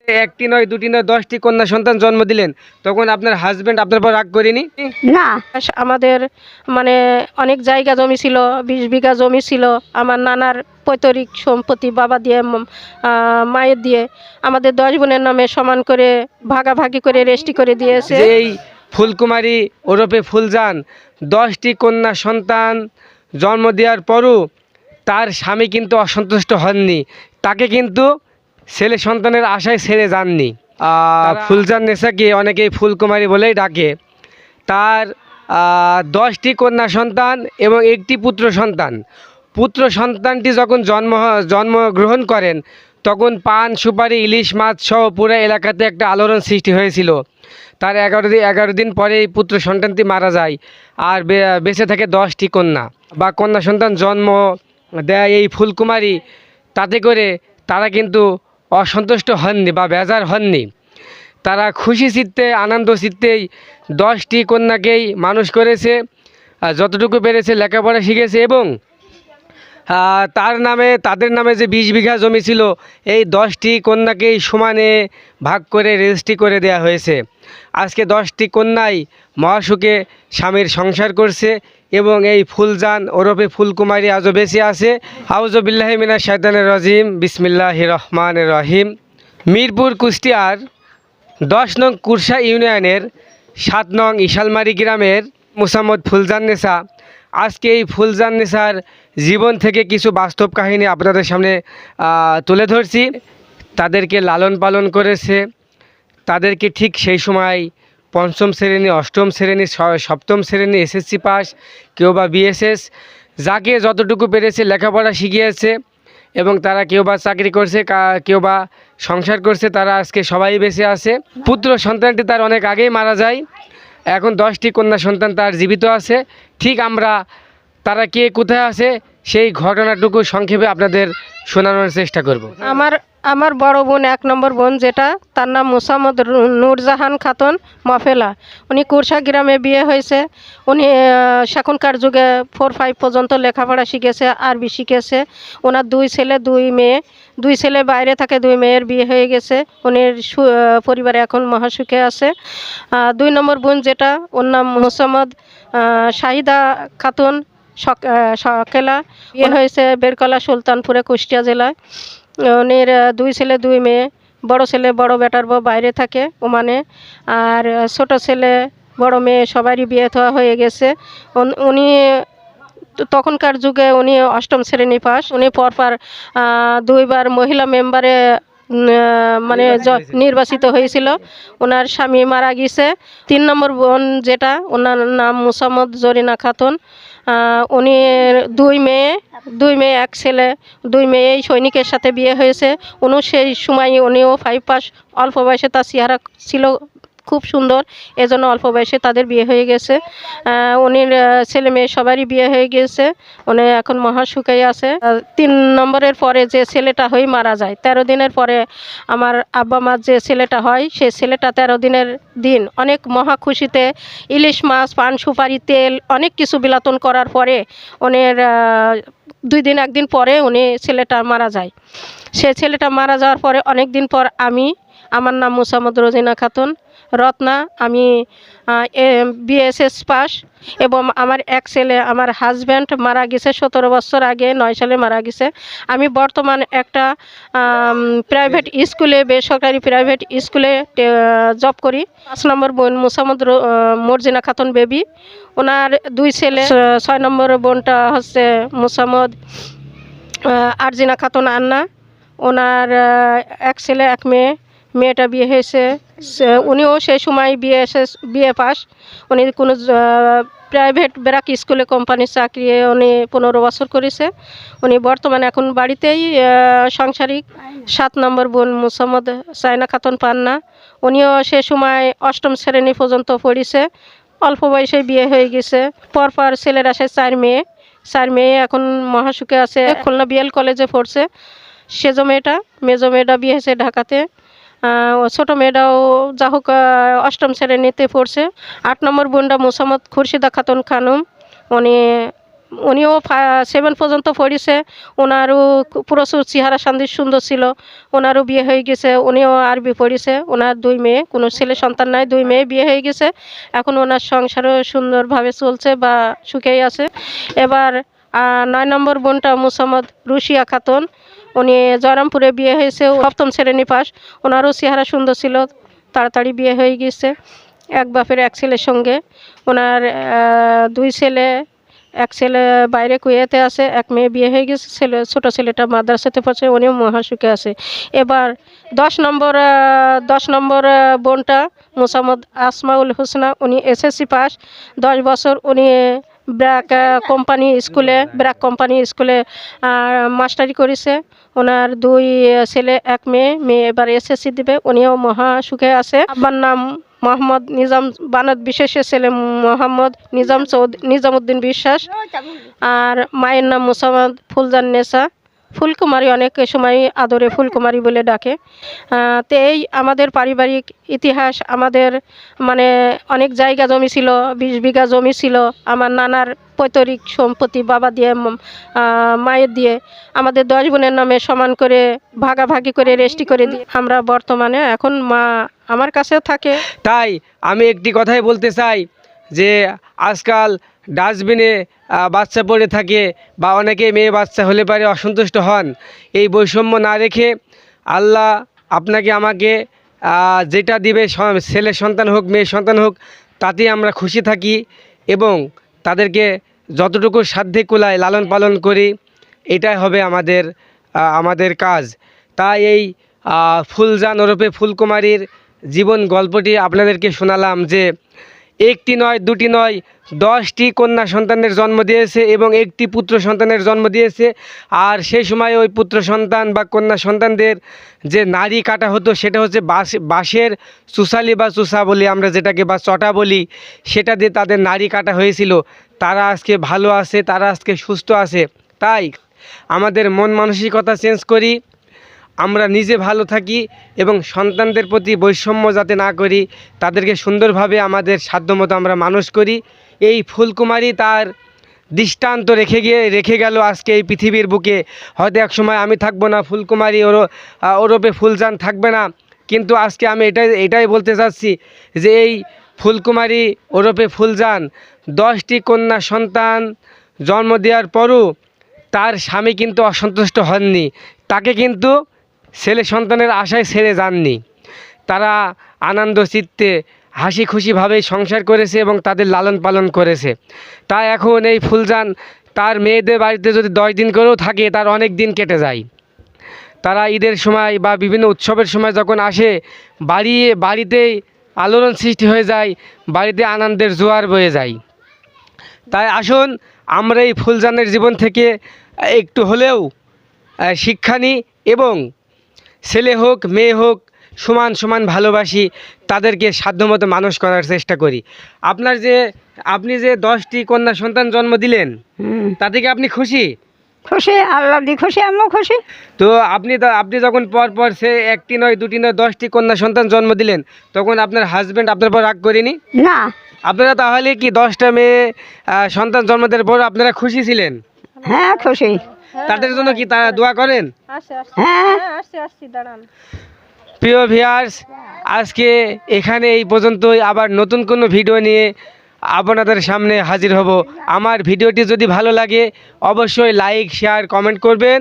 একটি নয়, দুটি নয়, 10টি কন্যা সন্তান জন্ম দিলেন, তখন আপনার হাজবেন্ড আপনার পর রাগ করেনি? না, আমাদের মানে অনেক জায়গা জমি ছিল, 20 বিঘা জমি ছিল। আমার নানার পৈতৃক সম্পত্তি বাবা দিয়ে মায়ের দিয়ে আমাদের 10 বোনের নামে সমান করে ভাগাভাগি করে রেস্টি করে দিয়েছে। যে এই ফুলকুমারী ওরফে ফুলজান 10টি কন্যা সন্তান জন্ম দেওয়ার পরও তার স্বামী কিন্তু অসন্তুষ্ট হননি, তাকে কিন্তু ছেলে সন্তানের আশায় ছেড়ে যাননি। ফুলজান নেসাকে অনেকেই ফুলকুমারী বলেই ডাকে। তার 10টি কন্যা সন্তান এবং একটি পুত্র সন্তান। পুত্র সন্তানটি যখন জন্মগ্রহণ করেন, তখন পান, সুপারি, ইলিশ মাছ সহ পুরো এলাকাতে একটা আলোড়ন সৃষ্টি হয়েছিল। তার 11 দিন পরে এই পুত্র সন্তানটি মারা যায়, আর বেঁচে থাকে 10টি কন্যা বা কন্যা সন্তান জন্ম দেয় এই ফুলকুমারী। তাতে করে তারা কিন্তু অসন্তুষ্ট হননি বা বেজার হননি। তারা খুশি চিত্তে, আনন্দ চিত্তেই 10টি কন্যাকেই মানুষ করেছে, যতটুকু পেরেছে লেখাপড়া শিখেছে। এবং তাদের নামে যে 20 বিঘা জমি ছিল, এই 10টি কন্যাকেই সমানে ভাগ করে রেজিস্ট্রি করে দেওয়া হয়েছে। আজকে 10টি কন্যাই মহাসুখে স্বামীর সংসার করছে এবং এই ফুলজান ওরফে ফুলকুমারী আজও বেঁচে আছে। আউযু বিল্লাহি মিনাশ শাইতানির রাজিম, বিসমিল্লাহির রহমানির রহিম। মিরপুর কুষ্টিয়ার 10 নং কুরসা ইউনিয়নের 7 নং ইশালমারি গ্রামের মোসাম্মদ ফুলজান নেসা। আজকে এই ফুলজান নেসার জীবন থেকে কিছু বাস্তব কাহিনী আপনাদের সামনে তুলে ধরছি। তাদেরকে লালন পালন করেছে, তাদেরকে ঠিক সেই সময় 5ম শ্রেণী, 8ম শ্রেণী, 7ম শ্রেণী, এসএসসি পাস, কেউ বা বিএসএস, যাকে যতটুকু পেরেছে লেখাপড়া শিখিয়েছে। এবং তারা কেউ বা চাকরি করছে, কেউ বা সংসার করছে, তারা আজকে সবাই বেঁচে আছে। পুত্র সন্তানটি তার অনেক আগেই মারা যায়, এখন 10টি কন্যা সন্তান তার জীবিত আছে। ঠিক আমরা তারা কে কোথায় আছে সেই ঘটনাটুকু সংক্ষেপে আপনাদের শোনানোর চেষ্টা করব। আমার বড় বোন, 1 নম্বর বোন যেটা, তার নাম মোসাম্মদ নূরজাহান খাতুন মফেলা। উনি কুরসা গ্রামে বিয়ে হয়েছে। উনি এখনকার যুগে 4-5 পর্যন্ত লেখাপড়া শিখেছে, আরবি শিখেছে। ওনার 2 ছেলে 2 মেয়ে, 2 ছেলে বাইরে থাকে, 2 মেয়ের বিয়ে হয়ে গেছে। উনির পরিবারে এখন মহাসুখে আছে। 2 নম্বর বোন যেটা, ওর নাম মোসাম্মদ শাহিদা খাতুন সকেলা, বিয়ে হয়েছে বেরকলা সুলতানপুরে, কুষ্টিয়া জেলায়। উনির 2 ছেলে 2 মেয়ে। বড় ছেলে বড় বেটার বউ বাইরে থাকে ওমানে, আর ছোট ছেলে বড় মেয়ে সবারই বিয়ে থওয়া হয়ে গেছে। উনি তখনকার যুগে উনি 8ম শ্রেণী পাস। উনি পরপর 2বার মহিলা মেম্বারে মানে নির্বাচিত হয়েছিল। ওনার স্বামী মারা গেছে। 3 নম্বর বোন যেটা, ওনার নাম মোসাম্মদ জরিনা খাতুন। উনি 2 মেয়ে 1 ছেলে। 2 মেয়েই সৈনিকের সাথে বিয়ে হয়েছে। সেই সময় উনিও 5 পাস। অল্প বয়সে তার চেহারা ছিল খুব সুন্দর, এজন্য অল্প বয়সে তাদের বিয়ে হয়ে গেছে। উনির ছেলে মেয়ে সবারই বিয়ে হয়ে গেছে। উনি এখন মহাসুখে আছে। 3 নম্বরের পরে যে ছেলেটা হয়ে মারা যায়, 13 দিনের পরে আমার আব্বা মার যে ছেলেটা হয়, সে ছেলেটা 13 দিনের দিন অনেক মহা খুশিতে ইলিশ মাছ, পান, সুপারি, তেল অনেক কিছু বিলাতন করার পরে উনির 2 দিন 1 দিন পরে উনি ছেলেটা মারা যায়। সে ছেলেটা মারা যাওয়ার পরে অনেক দিন পর আমার নাম মোসাম্মদ রোজিনা খাতুন রত্না, আমি বিএসএস পাস। এবং আমার 1 ছেলে, আমার হাজব্যান্ড মারা গেছে 17 বছর আগে, 9 সালে মারা গেছে। আমি বর্তমান একটা প্রাইভেট স্কুলে, বেসরকারি প্রাইভেট স্কুলে জব করি। 5 নম্বর বোন মোসাম্মদ মর্জিনা খাতুন বেবি। ওনার 2 ছেলে। 6 নম্বর বোনটা হচ্ছে মোসাম্মদ আরজিনা খাতুন আন্না। ওনার 1 ছেলে 1 মেয়ে। মেয়েটা বিয়ে হয়েছে, উনিও সেই সময় বিএ পাস। উনি কোনো প্রাইভেট ব্র্যাক স্কুলে কোম্পানির চাকরি উনি 15 বছর করেছে। উনি বর্তমানে এখন বাড়িতেই সাংসারিক। 7 নম্বর বোন মোসাম্মদ সাইনা খাতুন পান্না। উনিও সে সময় 8ম শ্রেণী পর্যন্ত পড়েছে, অল্প বয়সে বিয়ে হয়ে গেছে। পরপর ছেলের আসে 4 মেয়ে এখন মহাসুখে আছে, খুলনা বিএল কলেজে পড়ছে। মেজো মেয়েটা বিয়ে হয়েছে ঢাকাতে। ছোটো মেয়েটাও যা হোক 8ম শ্রেণীতে পড়ছে। 8 নম্বর বোনটা মোসাম্মদ খুরশিদা খাতুন খানুম। উনি উনিও 7 পর্যন্ত পড়েছে। ওনারও প্রচুর চেহারা শান্তির সুন্দর ছিল। ওনারও বিয়ে হয়ে গেছে, উনিও আরবি পড়েছে। ওনার 2 মেয়ে, কোনো ছেলে সন্তান নাই, 2 মেয়ে বিয়ে হয়ে গেছে। এখন ওনার সংসারও সুন্দরভাবে চলছে বা সুখেই আছে। এবার 9 নম্বর বোনটা মুসাম্মদ রুশিয়া খাতুন, উনি জয়রামপুরে বিয়ে হয়েছে, 7ম শ্রেণী পাস। ওনারও চেহারা সুন্দর ছিল, তাড়াতাড়ি বিয়ে হয়ে গেছে এক বাপের এক ছেলের সঙ্গে। ওনার 2 ছেলে, এক ছেলে বাইরে কুয়েতে আছে, এক মেয়ে বিয়ে হয়ে গেছে। ছোটো ছেলেটা মাদ্রাসাতে পড়ছে, উনিও মহাসুখে আছে। এবার 10 নম্বর বোনটা মোসাম্মদ আসমাউল হোসনা, উনি এসএসসি পাস, 10 বছর। উনি ব্র্যাক কোম্পানি স্কুলে মাস্টারি করেছে। ওনার 2 ছেলে, এক মেয়ে। মেয়ে এবার এসএসসি দিবে, উনিও মহা সুখে আছে। আব্বার নাম মোহাম্মদ নিজাম বানাত বিশেষের ছেলে মোহাম্মদ নিজামউদ্দিন বিশ্বাস, আর মায়ের নাম মুসাম্মদ ফুলজান নেসা, ফুলকুমারী, অনেক সময় আদরে ফুলকুমারী বলে ডাকে। তো এই আমাদের পারিবারিক ইতিহাস। আমাদের মানে অনেক জায়গা জমি ছিল, 20 বিঘা জমি ছিল আমার নানার পৈতৃক সম্পত্তি, বাবা দিয়ে মায়ের দিয়ে আমাদের 10 বোনের নামে সমান করে ভাগাভাগি করে রেজিস্ট্রি করে দিই আমরা। বর্তমানে এখন মা আমার কাছেও থাকে। তাই আমি একটি কথাই বলতে চাই যে আজকাল ডাস্টবিনে বাচ্চা পড়ে থাকে বা অনেকে মেয়ে বাচ্চা হলে পারে অসন্তুষ্ট হন। এই বৈষম্য না রেখে আল্লাহ আপনাকে আমাকে যেটা দিবে, ছেলে সন্তান হোক মেয়ে সন্তান হোক, তাতেই আমরা খুশি থাকি এবং তাদেরকে যতটুকু সাধ্যে কুলায় লালন পালন করি। এটাই হবে আমাদের কাজ। তাই এই ফুলজান ওরফে ফুলকুমারীর জীবন গল্পটি আপনাদেরকে শোনালাম যে একটি নয়, দুটি নয়, 10টি কন্যা সন্তানের জন্ম দিয়েছে এবং একটি পুত্র সন্তানের জন্ম দিয়েছে। আর সেই সময় ওই পুত্র সন্তান বা কন্যা সন্তানদের যে নাড়ি কাটা হতো সেটা হচ্ছে বাঁশের চুসালি বা চুসা বলি আমরা যেটাকে, বা চটা বলি, সেটা দিয়ে তাদের নাড়ি কাটা হয়েছিল। তারা আজকে ভালো আছে, তারা আজকে সুস্থ আছে। তাই আমাদের মন মানসিকতা চেঞ্জ করি, আমরা নিজে ভালো থাকি এবং সন্তানদের প্রতি বৈষম্য যাতে না করি, তাদেরকে সুন্দরভাবে আমাদের সাধ্যমতো আমরা মানুষ করি। এই ফুলকুমারী তার দৃষ্টান্ত রেখে গেল আজকে এই পৃথিবীর বুকে। হয়তো এক সময় আমি থাকবো না, ফুলকুমারী ওরফে ফুলজান থাকবে না, কিন্তু আজকে আমি এটাই বলতে চাচ্ছি যে এই ফুলকুমারী ওরফে ফুলজান 10টি কন্যা সন্তান জন্ম দেওয়ার পরও তার স্বামী কিন্তু অসন্তুষ্ট হননি, তাকে কিন্তু ছেলে সন্তানের আশায় ছেড়ে যাননি। তারা আনন্দ চিত্তে হাসি খুশিভাবেই সংসার করেছে এবং তাদের লালন পালন করেছে। তাই এখন এই ফুলজান তার মেয়েদের বাড়িতে যদি 10 দিন করেও থাকে, তার অনেক দিন কেটে যায়। তারা ঈদের সময় বা বিভিন্ন উৎসবের সময় যখন আসে, বাড়িতেই আলোড়ন সৃষ্টি হয়ে যায়, বাড়িতে আনন্দের জোয়ার বয়ে যায়। তাই আসুন আমরা এই ফুলজানের জীবন থেকে একটু হলেও শিক্ষা নিই এবং ছেলে হোক মেয়ে হোক সমান সমান ভালোবাসি, তাদেরকে সাধ্যমতো মানুষ করার চেষ্টা করি। আপনি যে 10টি কন্যা সন্তান জন্ম দিলেন, তাতে কি আপনি খুশি? খুশি, আল্লাহ দি খুশি, আমিও খুশি। তো আপনি যখন পর সে 1টি নয়, 2টি নয়, 10টি কন্যা সন্তান জন্ম দিলেন, তখন আপনার হাজব্যান্ড আপনার পর রাগ করেনি? না। আপনারা তাহলে কি 10টা মেয়ে সন্তান জন্ম দেওয়ার পর আপনারা খুশি ছিলেন? হ্যাঁ খুশি। তাদের জন্য কি তারা দোয়া করেন? হ্যাঁ। দাঁড়ান। প্রিয় ভিউয়ার্স, আজকে এখানে এই পর্যন্তই। আবার নতুন কোনো ভিডিও নিয়ে আপনাদের সামনে হাজির হব। আমার ভিডিওটি যদি ভালো লাগে অবশ্যই লাইক, শেয়ার, কমেন্ট করবেন।